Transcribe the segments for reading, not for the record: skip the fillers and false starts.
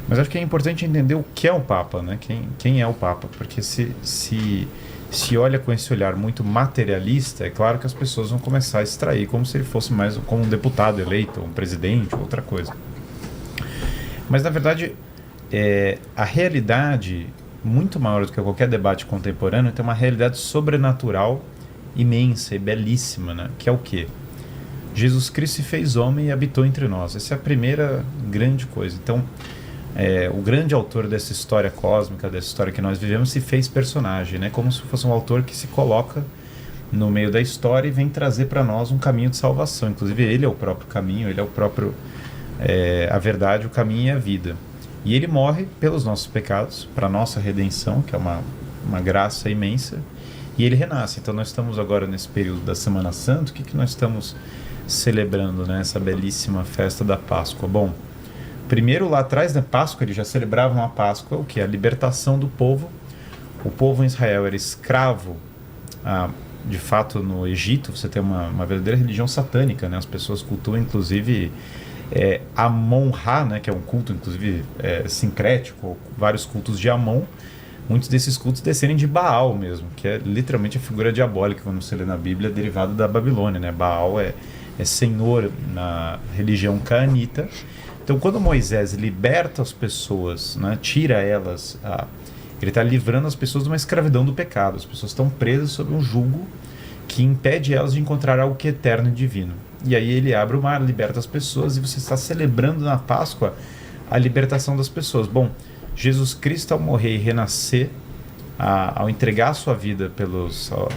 Mas acho que é importante entender o que é o Papa, né? Quem é o Papa? Porque se olha com esse olhar muito materialista, é claro que as pessoas vão começar a extrair como se ele fosse mais como um deputado eleito, um presidente, outra coisa. Mas na verdade, a realidade, muito maior do que qualquer debate contemporâneo, tem uma realidade sobrenatural imensa e belíssima, né? Que é o quê? Jesus Cristo se fez homem e habitou entre nós. Essa é a primeira grande coisa. Então, o grande autor dessa história cósmica, dessa história que nós vivemos, se fez personagem, né? Como se fosse um autor que se coloca no meio da história e vem trazer para nós um caminho de salvação. Inclusive, ele é o próprio caminho, ele é o próprio a verdade, o caminho e a vida. E ele morre pelos nossos pecados, para a nossa redenção, que é uma graça imensa, e ele renasce. Então nós estamos agora nesse período da Semana Santa. O que nós estamos celebrando, né? Essa belíssima festa da Páscoa. Bom, primeiro lá atrás da Páscoa, eles já celebravam a Páscoa, o que? A libertação do povo. O povo em Israel era escravo, de fato, no Egito. Você tem uma verdadeira religião satânica, né? As pessoas cultuam, inclusive, Amon-Ra, né? Que é um culto, inclusive, sincrético, vários cultos de Amon. Muitos desses cultos descendem de Baal mesmo, que é literalmente a figura diabólica, quando você lê na Bíblia, derivada da Babilônia, né? Baal é senhor na religião cananita. Então, quando Moisés liberta as pessoas, né, tira elas, ele está livrando as pessoas de uma escravidão do pecado. As pessoas estão presas sob um jugo que impede elas de encontrar algo que é eterno e divino. E aí ele abre o mar, liberta as pessoas, e você está celebrando na Páscoa a libertação das pessoas. Bom, Jesus Cristo, ao morrer e renascer, ao entregar a sua vida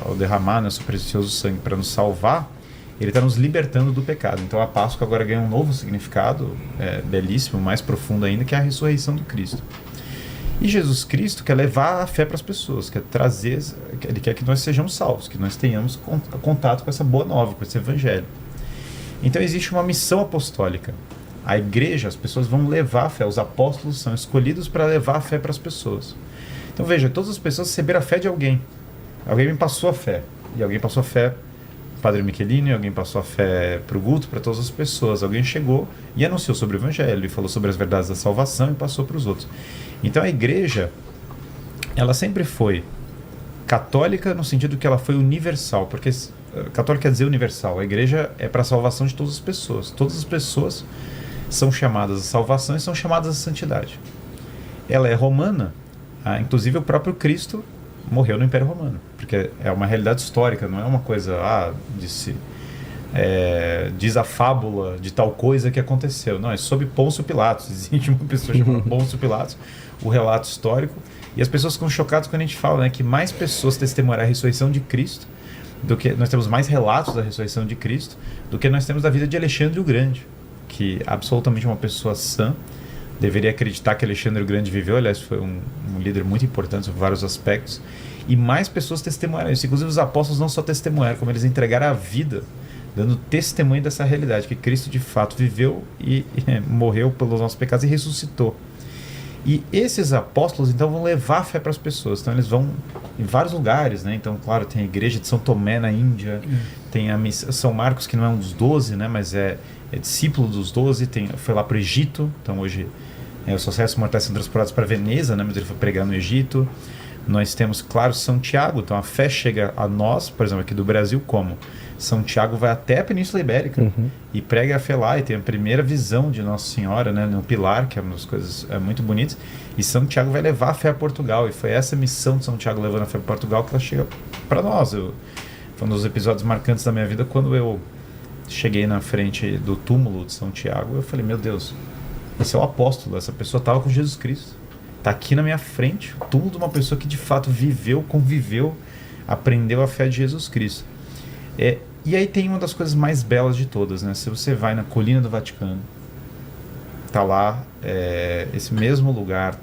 ao derramar, né, seu precioso sangue para nos salvar, ele está nos libertando do pecado. Então a Páscoa agora ganha um novo significado, belíssimo, mais profundo ainda, que é a ressurreição do Cristo. E Jesus Cristo quer levar a fé para as pessoas, quer trazer, ele quer que nós sejamos salvos, que nós tenhamos contato com essa boa nova, com esse evangelho. Então existe uma missão apostólica. A igreja, as pessoas vão levar a fé, os apóstolos são escolhidos para levar a fé para as pessoas. Então veja, todas as pessoas receberam a fé de alguém. Alguém me passou a fé, e alguém passou a fé Padre Michelini, alguém passou a fé para o Guto, para todas as pessoas. Alguém chegou e anunciou sobre o Evangelho, e falou sobre as verdades da salvação e passou para os outros. Então a igreja, ela sempre foi católica no sentido que ela foi universal, porque católica quer dizer universal. A igreja é para a salvação de todas as pessoas. Todas as pessoas são chamadas à salvação e são chamadas à santidade. Ela é romana, inclusive o próprio Cristo morreu no Império Romano, porque é uma realidade histórica, não é uma coisa, diz a fábula de tal coisa que aconteceu. Não, é sob Pôncio Pilatos. Existe uma pessoa chamada Pôncio Pilatos, o relato histórico, e as pessoas ficam chocadas quando a gente fala, né, que mais pessoas testemunharam a ressurreição de Cristo, do que nós temos mais relatos da ressurreição de Cristo, do que nós temos da vida de Alexandre o Grande, que absolutamente uma pessoa sã, deveria acreditar que Alexandre o Grande viveu. Aliás, foi um líder muito importante sobre vários aspectos, e mais pessoas testemunharam isso. Inclusive os apóstolos não só testemunharam, como eles entregaram a vida, dando testemunho dessa realidade, que Cristo de fato viveu e morreu pelos nossos pecados e ressuscitou. E esses apóstolos então vão levar a fé para as pessoas. Então eles vão em vários lugares, né? Então, claro, tem a igreja de São Tomé na Índia, tem a São Marcos, que não é um dos 12, né? Mas é discípulo dos 12, foi lá para o Egito. Então hoje os sacerdócios mortais são transportados para Veneza, né? Mas ele foi pregar no Egito. Nós temos, claro, São Tiago. Então a fé chega a nós, por exemplo, aqui do Brasil, como? São Tiago vai até a Península Ibérica e prega a fé lá, e tem a primeira visão de Nossa Senhora, né, no Pilar, que é uma das coisas muito bonitas. E São Tiago vai levar a fé a Portugal, e foi essa missão de São Tiago levando a fé a Portugal que ela chega para nós. Foi um dos episódios marcantes da minha vida, quando eu cheguei na frente do túmulo de São Tiago. Eu falei, meu Deus, esse é o apóstolo, essa pessoa estava com Jesus Cristo, está aqui na minha frente, o túmulo de uma pessoa que de fato viveu, conviveu, aprendeu a fé de Jesus Cristo. E aí tem uma das coisas mais belas de todas, né? Se você vai na Colina do Vaticano, tá lá esse mesmo lugar,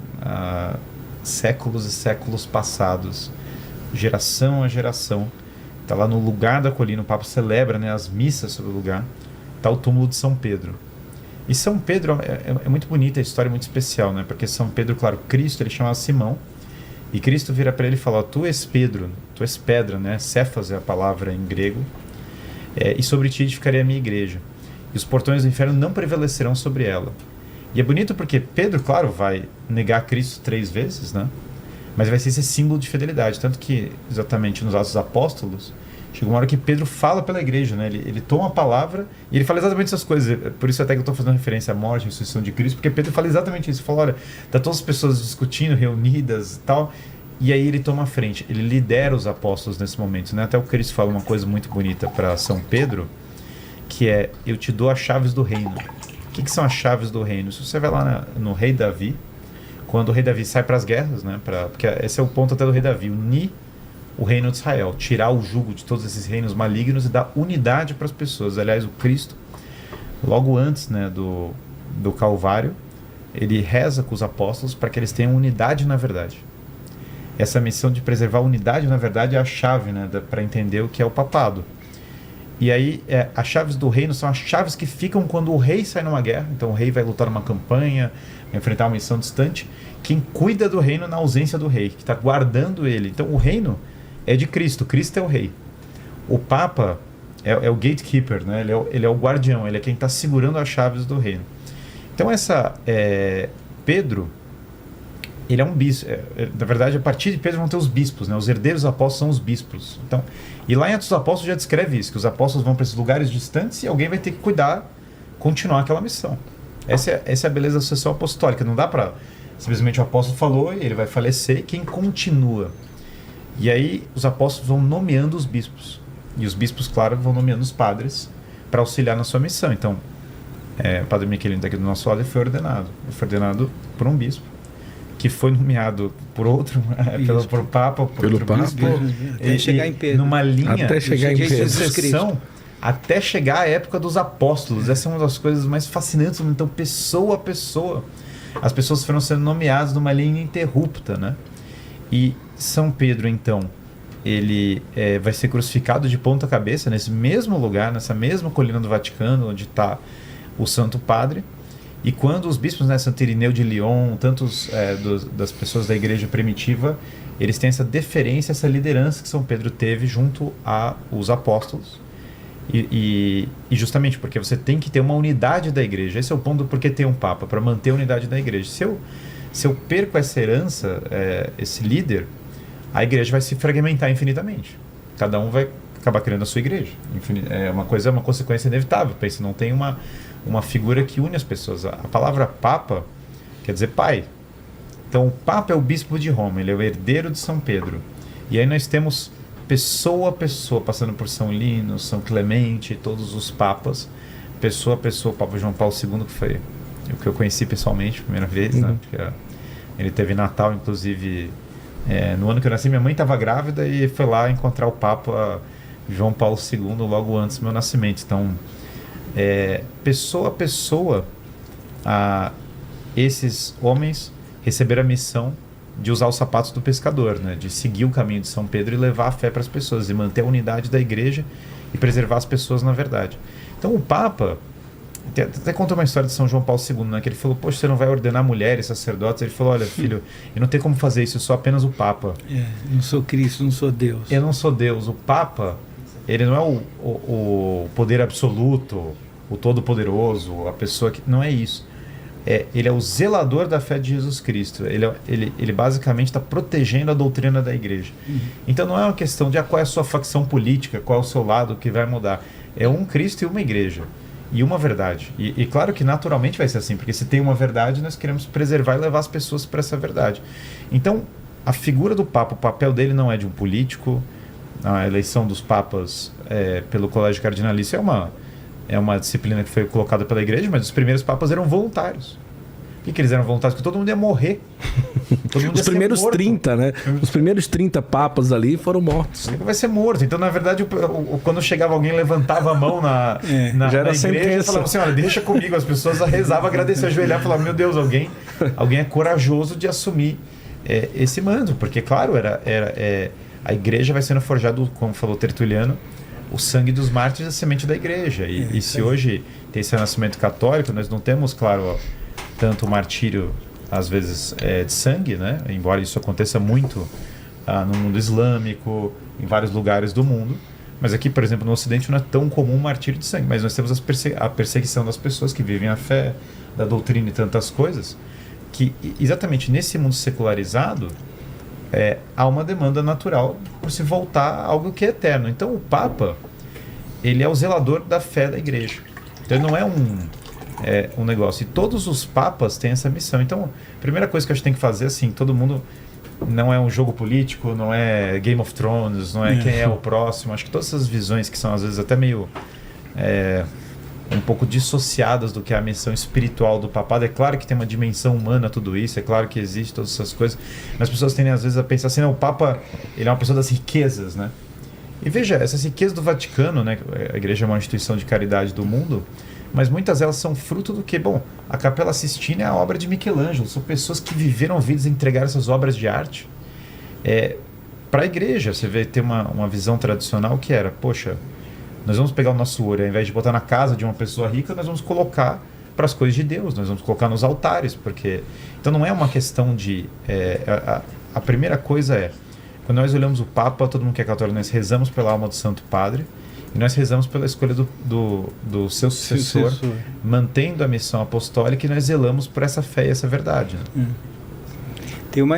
séculos e séculos passados, geração a geração, tá lá no lugar da colina. O Papa celebra, né, as missas sobre o lugar. Tá o túmulo de São Pedro. E São Pedro é muito bonita, a história é muito especial, né? Porque São Pedro, claro, Cristo, ele chamava Simão, e Cristo vira para ele e fala, tu és Pedro, tu és pedra, né? Cefas é a palavra em grego, e sobre ti edificarei a minha igreja, e os portões do inferno não prevalecerão sobre ela. E é bonito porque Pedro, claro, vai negar Cristo 3 vezes, né? Mas vai ser esse símbolo de fidelidade. Tanto que, exatamente nos Atos dos Apóstolos, chega uma hora que Pedro fala pela igreja, né? Ele toma a palavra e ele fala exatamente essas coisas. Por isso até que eu estou fazendo referência à morte e ressurreição de Cristo, porque Pedro fala exatamente isso. Ele fala, olha, tá todas as pessoas discutindo, reunidas e tal, e aí ele toma a frente. Ele lidera os apóstolos nesse momento, né? Até o Cristo fala uma coisa muito bonita para São Pedro, que é, eu te dou as chaves do reino. O que são as chaves do reino? Se você vai lá no rei Davi, quando o rei Davi sai para as guerras, né? Porque esse é o ponto até do rei Davi, unir o reino de Israel, tirar o jugo de todos esses reinos malignos e dar unidade para as pessoas. Aliás, o Cristo, logo antes, né, do Calvário, ele reza com os apóstolos para que eles tenham unidade na verdade. Essa missão de preservar a unidade na verdade é a chave, né, para entender o que é o papado. E aí, as chaves do reino são as chaves que ficam quando o rei sai numa guerra. Então o rei vai lutar numa campanha, vai enfrentar uma missão distante. Quem cuida do reino na ausência do rei, que está guardando ele. Então o reino é de Cristo, Cristo é o rei. O Papa é o gatekeeper, né? Ele é o guardião, ele é quem está segurando as chaves do reino. Então Pedro, ele é um bispo. Na verdade, a partir de Pedro vão ter os bispos, né? Os herdeiros dos apóstolos são os bispos. Então, e lá em Atos dos Apóstolos já descreve isso, que os apóstolos vão para esses lugares distantes e alguém vai ter que cuidar, continuar aquela missão. Essa é a beleza da sucessão apostólica. Não dá para simplesmente o apóstolo falou e ele vai falecer, quem continua. E aí os apóstolos vão nomeando os bispos. E os bispos, claro, vão nomeando os padres para auxiliar na sua missão. Então, o padre Miquelino daqui do nosso lado foi ordenado por um bispo, que foi nomeado por outro, pelo Papa, por pelo outro Papa, bispo, até chegar em Pedro. Numa linha até chegar em de Pedro. sucessão, até chegar à época dos apóstolos. Essa é uma das coisas mais fascinantes. Então, pessoa a pessoa, as pessoas foram sendo nomeadas numa linha ininterrupta, né? E São Pedro, então, ele vai ser crucificado de ponta cabeça nesse mesmo lugar, nessa mesma colina do Vaticano, onde está o Santo Padre. E quando os bispos, né, Santo Irineu de Lyon, tantos das pessoas da igreja primitiva, eles têm essa deferência, essa liderança que São Pedro teve junto aos apóstolos. E justamente porque você tem que ter uma unidade da igreja. Esse é o ponto do porquê ter um Papa, para manter a unidade da igreja. Se eu perco essa herança, esse líder, a igreja vai se fragmentar infinitamente. Cada um vai acabar criando a sua igreja. É uma consequência inevitável. Pense, não tem uma figura que une as pessoas. A palavra Papa quer dizer pai. Então o Papa é o bispo de Roma, ele é o herdeiro de São Pedro. E aí nós temos pessoa a pessoa, passando por São Lino, São Clemente, todos os papas, pessoa a pessoa, o Papa João Paulo II, que foi o que eu conheci pessoalmente, primeira vez, né? Porque ele teve Natal, inclusive, no ano que eu nasci, minha mãe estava grávida e foi lá encontrar o Papa João Paulo II logo antes do meu nascimento. Então, pessoa a pessoa, esses homens receberam a missão de usar os sapatos do pescador, né? De seguir o caminho de São Pedro e levar a fé para as pessoas, e manter a unidade da igreja e preservar as pessoas na verdade. Então o Papa até conta uma história de São João Paulo II, né? Que ele falou, poxa, você não vai ordenar mulheres, sacerdotes? Ele falou, olha filho, eu não tenho como fazer isso, eu sou apenas o Papa. Não sou Cristo, não sou Deus. Eu não sou Deus. O Papa, ele não é o poder absoluto, o todo-poderoso, a pessoa que... Não é isso. Ele é o zelador da fé de Jesus Cristo. Ele basicamente está protegendo a doutrina da igreja. Então não é uma questão de qual é a sua facção política, qual é o seu lado que vai mudar. É um Cristo e uma igreja. E uma verdade. E claro que naturalmente vai ser assim, porque se tem uma verdade, nós queremos preservar e levar as pessoas para essa verdade. Então, a figura do Papa, o papel dele não é de um político. A eleição dos papas pelo Colégio Cardinalício é uma disciplina que foi colocada pela igreja, mas os primeiros papas eram voluntários. Por que eles eram voluntários? Porque todo mundo ia morrer. Os primeiros 30, né? Os primeiros 30 papas ali foram mortos. Vai ser morto. Então, na verdade, quando chegava alguém, levantava a mão na já era igreja e falava assim, olha, deixa comigo. As pessoas rezavam, agradeciam, ajoelhavam e falavam, meu Deus, alguém é corajoso de assumir esse mando. Porque, claro, a igreja vai sendo forjada, como falou Tertuliano, o sangue dos mártires é a semente da igreja. E se hoje tem esse renascimento católico, nós não temos, claro, tanto o martírio, às vezes, de sangue, né? Embora isso aconteça muito no mundo islâmico, em vários lugares do mundo, Mas aqui, por exemplo, no Ocidente não é tão comum o martírio de sangue, mas nós temos a perseguição das pessoas que vivem a fé, da doutrina e tantas coisas, que exatamente nesse mundo secularizado há uma demanda natural por se voltar a algo que é eterno. Então o Papa, ele é o zelador da fé da igreja. Então ele não é um negócio. E todos os papas têm essa missão. Então a primeira coisa que a gente tem que fazer, assim, todo mundo... Não é um jogo político, não é Game of Thrones, não é quem é o próximo. Acho que todas essas visões que são às vezes até meio um pouco dissociadas do que é a missão espiritual do papado. É claro que tem uma dimensão humana tudo isso, é claro que existe todas essas coisas, mas as pessoas tendem às vezes a pensar assim, não, o Papa, ele é uma pessoa das riquezas, né? E veja, essas riquezas do Vaticano, né? A igreja é uma instituição de caridade do mundo, mas muitas delas são fruto do que? Bom, a Capela Sistina é a obra de Michelangelo, são pessoas que viveram vidas e entregaram essas obras de arte para a igreja. Você vê, ter uma visão tradicional que era, poxa, nós vamos pegar o nosso ouro, ao invés de botar na casa de uma pessoa rica, nós vamos colocar para as coisas de Deus, nós vamos colocar nos altares, porque... Então não é uma questão de... a primeira coisa quando nós olhamos o Papa, todo mundo que é católico, nós rezamos pela alma do Santo Padre, e nós rezamos pela escolha do seu sucessor, mantendo a missão apostólica, e nós zelamos por essa fé e essa verdade. Né? Tem uma